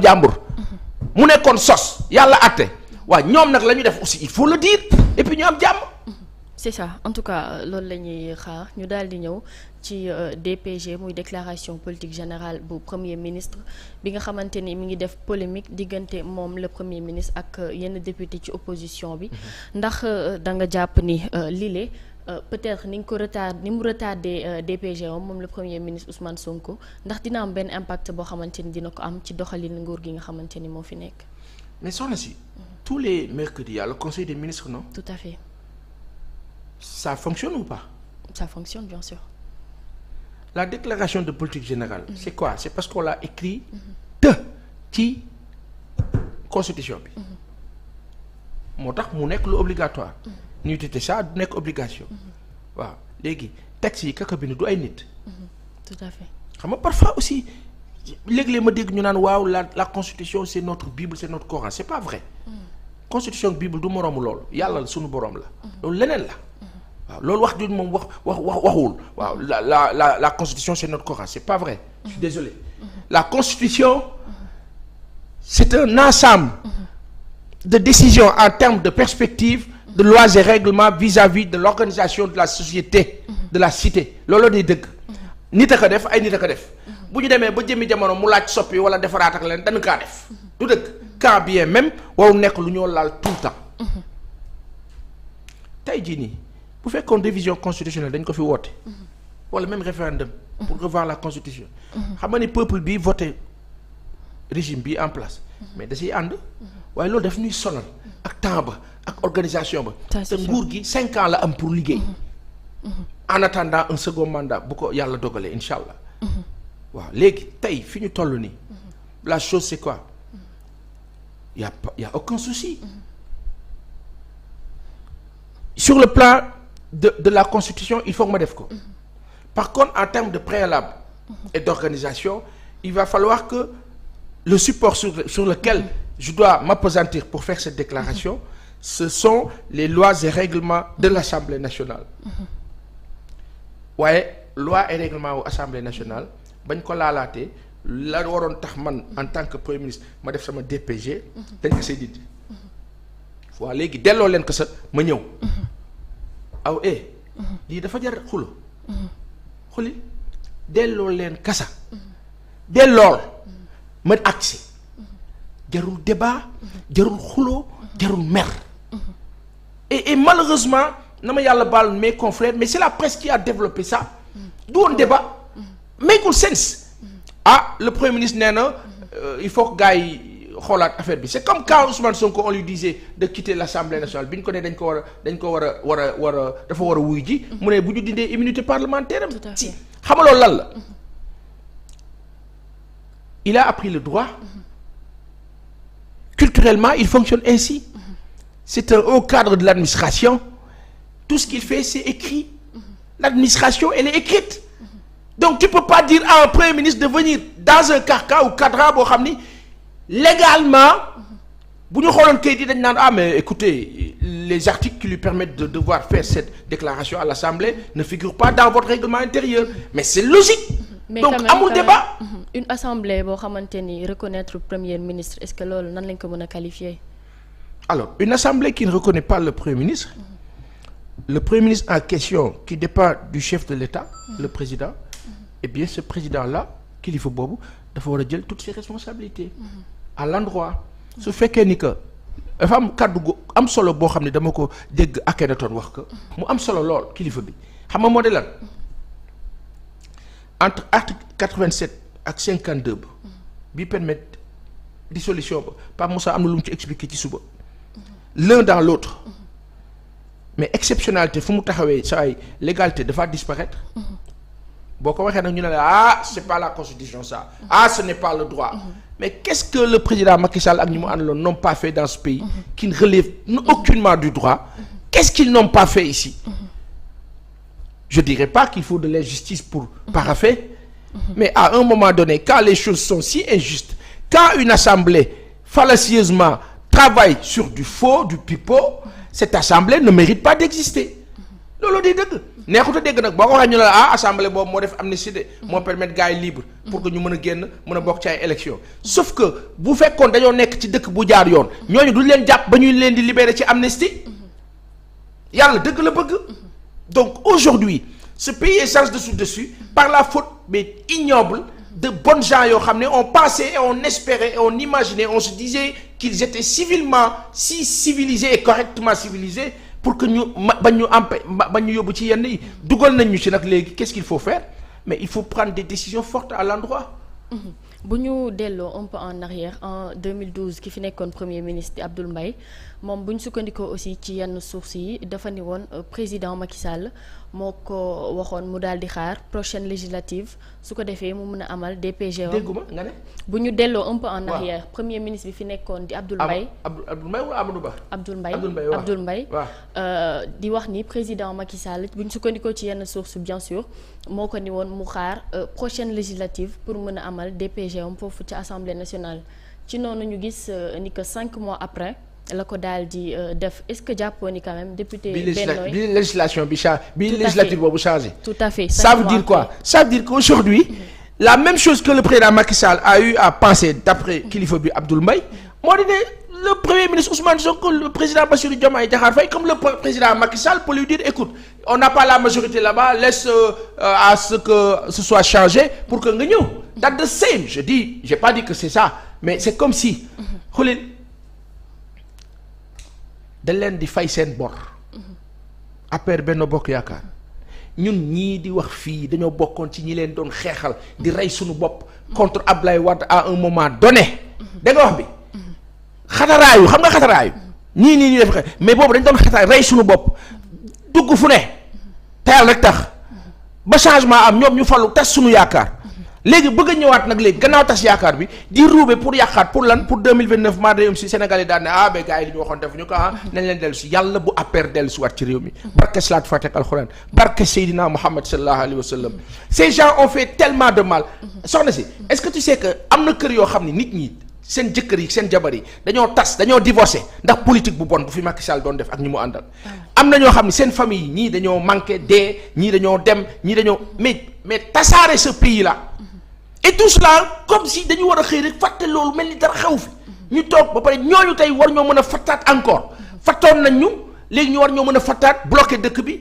jàmbur mu nekkoon sos yàlla àtte waaw ñoom nag la ñu def aussi il faut le dire et puis ñu am jàmm. c'est ça en tout cas loolu la ñuy xaar ñu daal di ñëw ci DPG muy déclaration politique générale bu premier ministre bi nga xamante ni mi ngi def polémique diggante moom le premier ministre ak yenn député ci opposition bi ndax da nga jàpp ni lile peut-être ni mu retardé DPG moom le premier ministre Ousmane Sonko ndax dina am benn impact boo xamante ni dina ko am ci doxalin nguur gi nga xamante ni moo fi nekk. mais soxna si tous les mercredis il y a le conseil des ministres non. tout à fait. Ça fonctionne ou pas? Ça fonctionne bien sûr. La déclaration de politique générale, c'est quoi? C'est parce qu'on l'a écrit ci constitution bi. moo tax mu nekk lu obligatoire. ñu tete ça du nekk obligation. waaw léegi texte yi kaka bi du ay nit. tout à fait. xam nga parfois aussi léeg-léeg ma dégg ñu naan waaw la constitution c'est notre bible c'est notre Coran c'est pas vrai. constitution bible du moroomu loolu yàlla sunu boroom la. loolu leneen la. waaw loolu wax jooju moom waxuwul waaw la constitution c'est notre Coran c'est pas vrai. Je suis désolé. La constitution c'est un ensemble de décisions en termes de perspectives, de lois et règlements vis-à-vis de l'organisation de la société, de la cité loolu day dëgg. nit a ko def ay nit a ko def. bu ñu demee ba jëmmi jamono mu laaj soppi wala defaraat ak leen dañu kaa def. du dëgg quand bien même warul nekk lu ñoo laal tout le temps. tey jii nii bu fekkoon révision constitutionnelle dañ ko fi woote. wala même référendum. pour revoir la constitution. xam nga ni peuple bi voté régime bi en place. mais da ciy ànd. waaye loolu daf ñuy sonal. ak temps ba ak organisation ba. te nguur gi 5 ans la am pour liggéey. en attendant un second mandat bu ko yàlla dogalee incha allah. waaw léegi tey fi ñu toll nii. la chose c'est quoi. y a aucun souci. Sur le plan de la constitution il faut que ma def ko. Par contre en termes de préalable et d'organisation il va falloir que le support sur lequel je dois m'appesantir pour faire cette déclaration ce sont les lois et règlements de l'Assemblée nationale. waaye loi et règlement wu Assemblée nationale bañ ko laalaatee la waroon tax man en tant que premier ministre ma def sama DPG. dañ ko say dindi. waaw léegi delloo leen ko sa ma ñëw. aw lii dafa jar xulo xuli delloo leen kasa dellool ma agsi jarul débat jarul xulo jarul mer et malheureusement na ma yàlla baal mes confrères mais c'est la presse qui a développé ça du woon débat makeul sense le premier ministre nee na il faut que gars yi xoolaat affaire bi c'est comme quand Ousmane Sonko on lui disait de quitter l'Assemblée nationale bi ñu ko ne dañ ko war a dafa war a wuy ji mu ne bu ñu dindee immunité parlementaire am si xam nga loolu lan la il a appris le droit culturellement il fonctionne ainsi c'est un haut cadre de l'administration tout ce qu'il fait c'est écrit l'administration elle est écrite donc tu peux pas dire à un premier ministre de venir dans un carcan ou cadran boo xam ni légalement bu ñu xooloon kayit yi dañ naan mais écoutez les articles qui lui permettent de devoir faire cette déclaration à l'Assemblée ne figurent pas dans votre règlement intérieur mais c'est logique. mais donc amul débat. une assemblée boo xamante ni reconnaître premier ministre est-ce que loolu nan lañ ko mën a qualifier. alors une assemblée qui ne reconnaît pas le premier ministre. le premier ministre en question qui dépend du chef de l'État. le président. eh bien ce président-là kilifa boobu dafa war a jël toutes ses responsabilités. à l'endroit su fekkee ni que dafa am kàddu gu am solo boo xam ne dama ko dégg Akhenaton wax ko mu am solo lool kilifa bi xam nga moo de lan entre article 87 ak 52 ba bi permettre dissolution ba Pape Moussa am na lu mu ci expliquer ci suba l'un dans l'autre mais exceptionnalité fu mu taxawee saa ay légalité dafa disparaître boo ko waxee nag ñu ne la c'est pas la constitution ça ce n'est pas le droit mais qu'est-ce que le président Macky Sall ak ñi mu àndaloon n'ont pas fait dans ce pays qui ne relève aucunement du droit qu'est-ce qu'ils n'ont pas fait ici je dirais pas qu'il faut de l'injustice pour paraffer mais à un moment donné quand les choses sont si injustes quand une assemblée fallacieusement travaille sur du faux du pipeau cette assemblée ne mérite pas d'exister loolu day dëgg neexut a dégg nag boo ko waxee ñu la assemblée boobu moo def amnistie de moo permettre gars yi libre pour que ñu mën a génn mën a bokk ci ay élections sauf que bu fekkoon dañoo nekk ci dëkk bu jaar yoon ñooñu duñ leen jàpp ba ñuy leen di libérer ci amnistie yàlla dëgg la bëgg donc aujourd'hui ce pays est sans dessus par la faute mais ignoble de bonnes gens yoo xam ne on pensait et on espérait et on imaginait on se disait qu'ils étaient si civilisés et correctement civilisés pour que ñu bañ ñu yóbbu ci yenn yi dugal nañ ñu ci nag léegi qu'est-ce qu'il faut faire mais il faut prendre des décisions fortes à l'endroit. bu ñu delloo un peu en arrière en 2012 ki fi nekkoon premier ministre di Abdoul Mbaye moom bu ñu sukkandikoo aussi ci yenn sources yi dafa ni woon président Macky Sall moo ko waxoon mu daal di xaar prochaine législative su ko defee mu mën a amal DPG. dégguma nga ne. bu ñu delloo un peu en arrière premier ministre bi fi nekkoon di Abdoul Mbaye. Abdoul Mbaye wala Amadou Ba. Abdoul Mbaye di wax ni président Macky Sall bu ñu sukkandikoo ci yenn sources bien sûr moo ko ni woon mu xaar prochaine législative pour mën a amal DPG am foofu ci assemblée nationale ci noonu ñu gis ni que 5 mois après. la ko daal di def est-ce que jàppoo ni quand même député Benno bi législation bi législative boobu changé. tout à fait ça veut dire quoi ça veut dire qu'aujourd'hui la même chose que le président Macky Sall a eu à penser d'après kilifa bi Abdoul Mbaye moo di ne le premier ministre Ousmane Sonko le président Bassirou Diomaye Diakhar Faye comme le président Macky Sall peut lui dire écoute on n'a pas la majorité là-bas laisse à ce que ce soit changé pour que nga ñëw that's the same j'ai pas dit que c'est ça mais c'est comme si xulil dañ leen di fay seen bor APR Benno Bokk Yaakaar ñun ñii di wax fii dañoo bokkoon ci ñi leen doon xeexal di rey suñu bopp contre Ablaye Wade à un moment donné da nga wax bi xataraayu xam nga xataraayu ñii ñu def mais boobu dañ doon xatar rey suñu bopp dugg fu ne te yàlla rek tax ba changement am ñoom ñu falu tas suñu yaakaar léegi bëgg a ñëwaat nag léegi gannaaw tas yaakaar bi di ruube pour yàqaat pour lan pour 2029 maa réew mi si Sénégal yi daan ne ba gars yi li ñu waxoon defuñu ko nañ leen dellu si yàlla bu APR dellu si waat ci réew mi barke salaatu fatek alxuraan barke Seydina Muhammad sallallahu alayhi wa sallam ces gens ont fait tellement de mal soxna si est-ce que tu sais que am na kër yoo xam ne nit ñi seen jëkkër yi seen jabar yi dañoo tas dañoo divorcé ndax politique bu bon bu fi Macky Sall doon def ak ñi mu àndal am na ñoo xam ne seen famille yi ñii dañoo manqué dee ñii dañoo dem ñii dañoo mais tasaare ce pays là et tout cela comme si dañu war a xëy rek fàtte loolu mel ni dara xew fi ñu toog ba pare ñooñu tey war ñoo mën a fattaat encore fattoon nañ ñu léegi ñu war ñoo mën a fattaat bloqué dëkk bi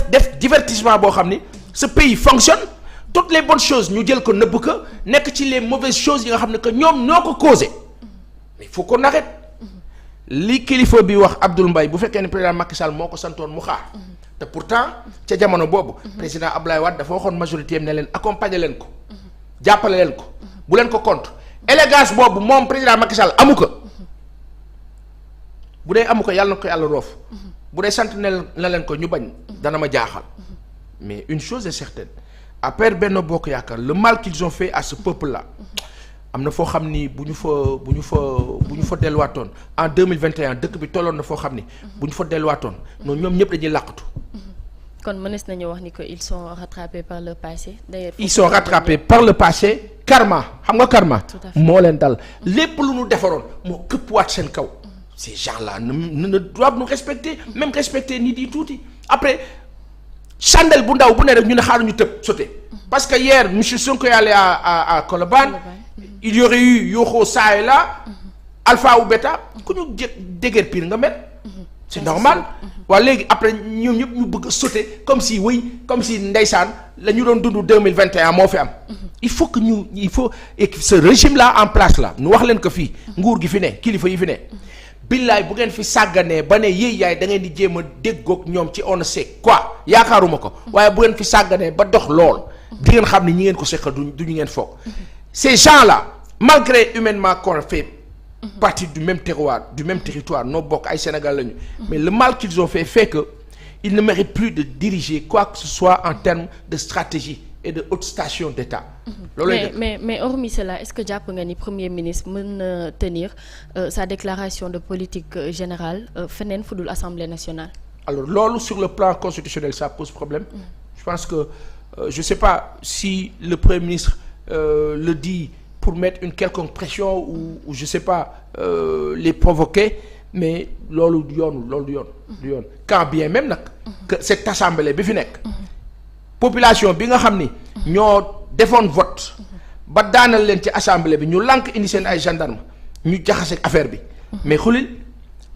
def divertissement boo xam ni ce pays fonctionne toutes les bonnes choses ñu jël ko nëbb ko nekk ci les mauvaises choses yi nga xam ne que ñoom ñoo ko causé mais il faut qu'on arrête li kilifa bi wax Abdoul Mbaye bu fekkee ne président Macky Sall moo ko santoon mu xaar te pourtant ca jamono boobu président Abdoulaye Wade dafa waxoon majorité am ne leen accompagner leen ko jàppale leen ko bu leen ko contre élégance boobu moom président Macky Sall amu ko bu dee amu ko yàlla na ko yàlla roof bu dee sant na leen ko ñu bañ dana ma jaaxal mais une chose est certaine APR Benno Bokk Yaakaar le mal qu'ils ont fait à ce peuple là am na foo xam ni bu ñu fa delluwaatoon en 2021 dëkk bi tolloon na foo xam ni bu ñu fa delluwaatoon noonu ñoom ñëpp dañuy làqatu. kon mënees nañu wax ni que ils sont rattrapés par le passé d'ailleurs. ils sont rattrapés par le passé karma xam nga karma. moo leen dal lépp lu ñu defaroon moo këppwaat seen kaw. ces gens-là ne doivent nous respecter même respecter nit yi tuuti après chandelle bu ndaw bu ne rek ñu ne xaaruñu tëb sauter parce que hier monsieur Sonko est allé à Colobane il y aurait eu Yoxoo saa là alpha ou bêta ku ñu déguerpir nga mel. c'est normal waaye léegi après ñoom ñëpp ñu bëgg a sauter comme si ndeysaan la ñu doon dund 2021 moo fi am. il faut que et ce régime là en place là ñu wax leen ko fii nguur gi fi ne kilifa yi fi ne. billaay bu ngeen fi sàgganee ba ne yéey yaay da ngeen di jéem a déggoog ñoom ci on ne sait quoi yaakaaruma ko waaye bu ngeen fi sàgganee ba dox lool di ngeen xam ne ñi ngeen ko seqal du ñu ngeen foog. ces gens là malgré humainement qu'on fait partie du même terroir du même territoire noo bokk ay Sénégal lañu mais le mal qu'ils ont fait que ils ne méritent plus de diriger quoi que ce soit en termes de stratégie et de haute station d'État. mais hormis cela est-ce que jàpp nga ni premier ministre mën na tenir sa déclaration de politique générale feneen fu dul Assemblée nationale. alors loolu sur le plan constitutionnel ça pose problème. je pense que je sais pas si le premier ministre le dit pour mettre une quelconque pression ou je sais pas les provoquer mais loolu du yoon quand bien même nag que cette assemblée bi fi nekk population bi nga xam ni ñoo defoon vote ba daanal leen ci assemblée bi ñu lànk indi seen ay gendarme ñu jaxase affaire bi mais xulil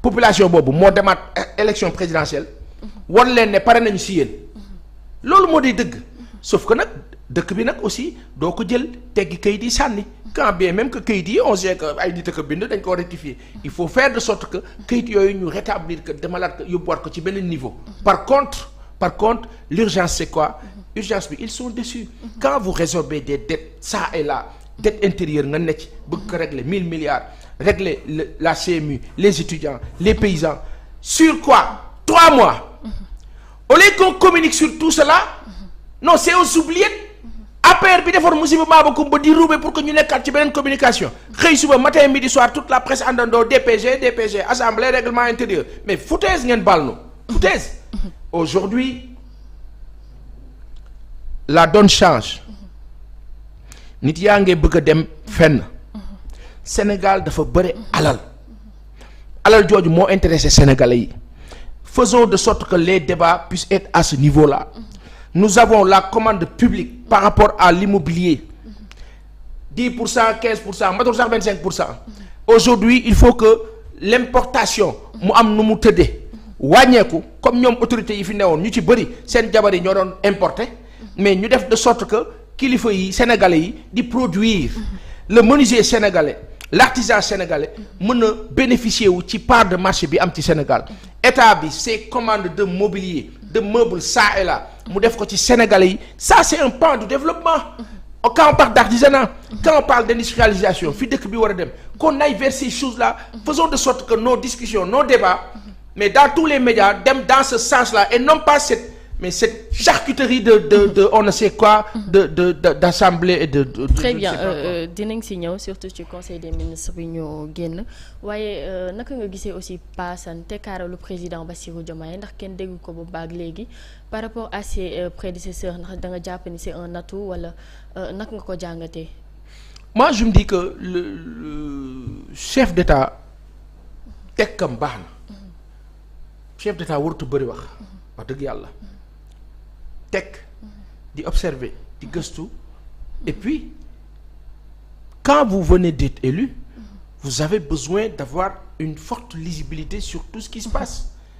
population boobu moo demaat élection présidentielle wan leen ne pare nañu si yéen loolu moo di dëgg sauf que nag dëkk bi nag aussi doo ko jël teggi kayit yi sànni quand bien même que kayit yi on sait que ay nit a ko bind dañ ko rectifier il faut faire de sorte que kayit yooyu ñu rétablir que demalaat ko yóbbuwaat ko ci beneen niveau par contre l'urgence c'est quoi urgence bi ils sont déçus quand vous résorbez des dettes ça et là dette intérieure nga necc bëgg ko régler 1000 milliards régler la CMU les étudiants les paysans sur quoi 3 mois au lieu qu'on communique sur tout cela non c'est aux oubliettes APR bi defoon musiba maaba kumba di roube pour que ñu nekkaat ci beneen communication xëy suba matin midi soir toute la presse àndandoo DPG assemblée règlement intérieur mais foutaise ngeen baal nu foutaise aujourd'hui la donne change nit yaa ngi bëgg a dem fenn Sénégal dafa bëri alal jooju moo intéressé Sénégalais yi faisons de sorte que les débats puissent être à ce niveau-là. Nous avons la commande publique par rapport à l'immobilier 10%, 15%, matul sax 25%. Aujourd'hui il faut que l'importation mu am nu mu tëddee wàññeeku comme ñoom autorités yi fi newoon ñu ci bëri seen jabar yi ñoo doon importer mais ñu def de sorte que kilifa yi sénégalais yi di produire le menuisier sénégalais l'artisan sénégalais mën a bénéficier wu ci part de marché bi am ci Sénégal état bi ses commandes de mobilier de meubles ça et là mu def ko ci sénégalais yi ça c'est un pan du développement quand on parle d'artisanat quand on parle d'industrialisation fi dëkk bi war a dem qu'on aille vers ces choses-là faisons de sorte que nos discussions nos débats mais dans tous les médias dem dans ce sens-là et non pas cette charcuterie de on ne sait quoi d'assemblée et de très bien dinañ si ñëw surtout ci conseil des ministres bi ñu génn waaye naka nga gisee aussi paasan tekkaaralu président Bassirou Diomaye ndax kenn déggu ko bu baag léegi par rapport à ses prédécesseurs ndax da nga jàpp ni c'est un atout wala naka nga ko jàngatee. moi je me dis que le chef d'État tekkam baax na chef d'État warut a bëri wax dëgg yàlla. teg di observer di gëstu et puis quand vous venez d'être élu vous avez besoin d'avoir une forte lisibilité sur tout ce qui se passe